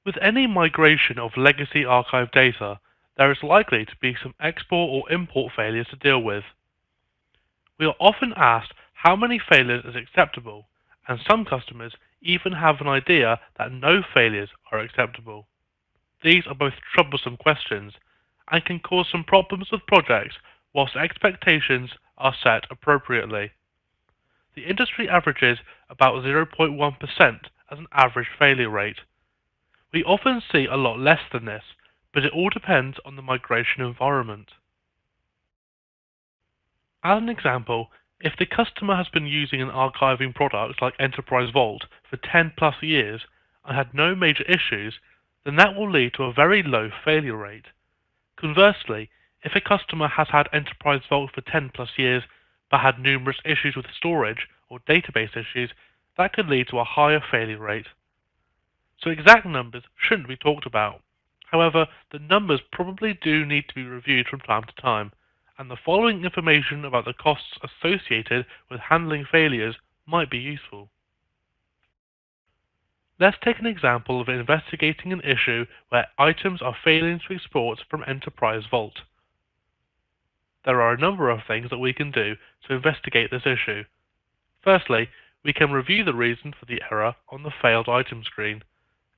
With any migration of legacy archive data, there is likely to be some export or import failures to deal with. We are often asked how many failures is acceptable, and some customers even have an idea that no failures are acceptable. These are both troublesome questions and can cause some problems with projects whilst expectations are set appropriately. The industry averages about 0.1% as an average failure rate. We often see a lot less than this, but it all depends on the migration environment. As an example, if the customer has been using an archiving product like Enterprise Vault for 10 plus years and had no major issues, then that will lead to a very low failure rate. Conversely, if a customer has had Enterprise Vault for 10 plus years but had numerous issues with storage or database issues, that could lead to a higher failure rate. So exact numbers shouldn't be talked about. However, the numbers probably do need to be reviewed from time to time, and the following information about the costs associated with handling failures might be useful. Let's take an example of investigating an issue where items are failing to export from Enterprise Vault. There are a number of things that we can do to investigate this issue. Firstly, we can review the reason for the error on the failed item screen.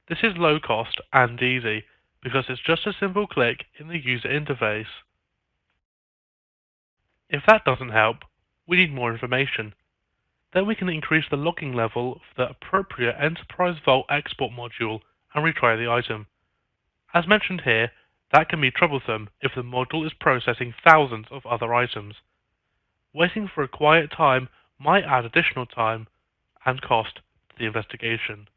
This is low cost and easy because it's just a simple click in the user interface. If that doesn't help, we need more information. Then we can increase the logging level for the appropriate Enterprise Vault export module and retry the item. As mentioned here, that can be troublesome if the module is processing thousands of other items. Waiting for a quiet time might add additional time and cost to the investigation.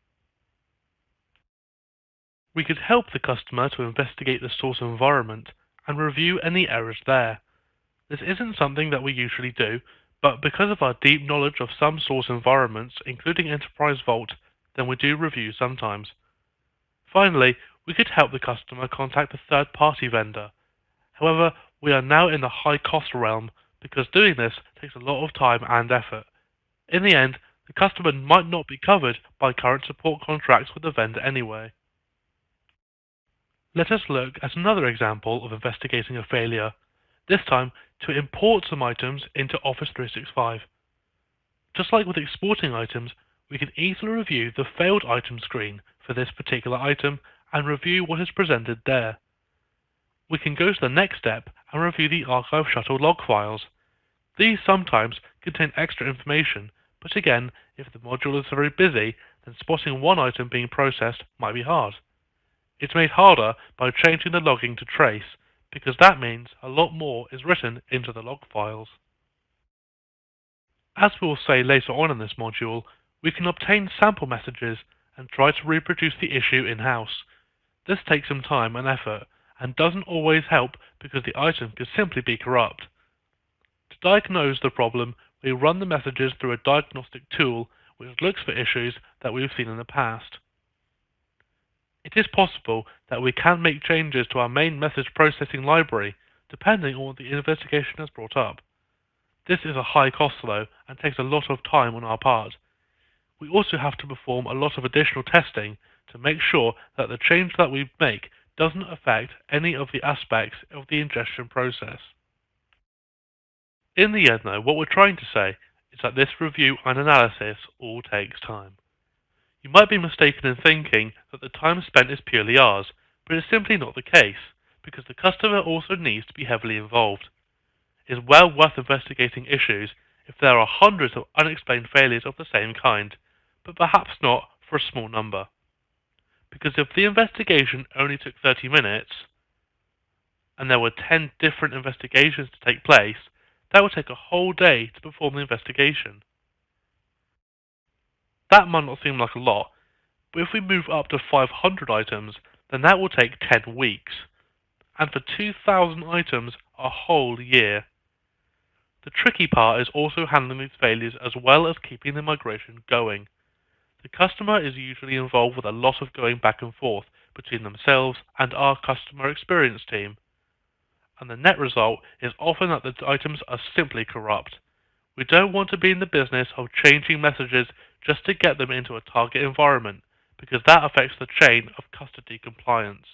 We could help the customer to investigate the source environment and review any errors there. This isn't something that we usually do, but because of our deep knowledge of some source environments, including Enterprise Vault, then we do review sometimes. Finally, we could help the customer contact a third-party vendor. However, we are now in the high-cost realm because doing this takes a lot of time and effort. In the end, the customer might not be covered by current support contracts with the vendor anyway. Let us look at another example of investigating a failure, this time to import some items into Office 365. Just like with exporting items, we can easily review the failed item screen for this particular item and review what is presented there. We can go to the next step and review the archive Shuttle log files. These sometimes contain extra information, but again, if the module is very busy, then spotting one item being processed might be hard. It's made harder by changing the logging to trace, because that means a lot more is written into the log files. As we will say later on in this module, we can obtain sample messages and try to reproduce the issue in-house. This takes some time and effort, and doesn't always help because the item could simply be corrupt. To diagnose the problem, we run the messages through a diagnostic tool which looks for issues that we've seen in the past. It is possible that we can make changes to our main message processing library, depending on what the investigation has brought up. This is a high cost though, and takes a lot of time on our part. We also have to perform a lot of additional testing to make sure that the change that we make doesn't affect any of the aspects of the ingestion process. In the end though, what we're trying to say is that this review and analysis all takes time. You might be mistaken in thinking that the time spent is purely ours, but it's simply not the case, because the customer also needs to be heavily involved. It is well worth investigating issues if there are hundreds of unexplained failures of the same kind, but perhaps not for a small number. Because if the investigation only took 30 minutes, and there were 10 different investigations to take place, that would take a whole day to perform the investigation. That might not seem like a lot, but if we move up to 500 items, then that will take 10 weeks, and for 2,000 items, a whole year. The tricky part is also handling these failures as well as keeping the migration going. The customer is usually involved with a lot of going back and forth between themselves and our customer experience team, and the net result is often that the items are simply corrupt. We don't want to be in the business of changing messages just to get them into a target environment, because that affects the chain of custody compliance.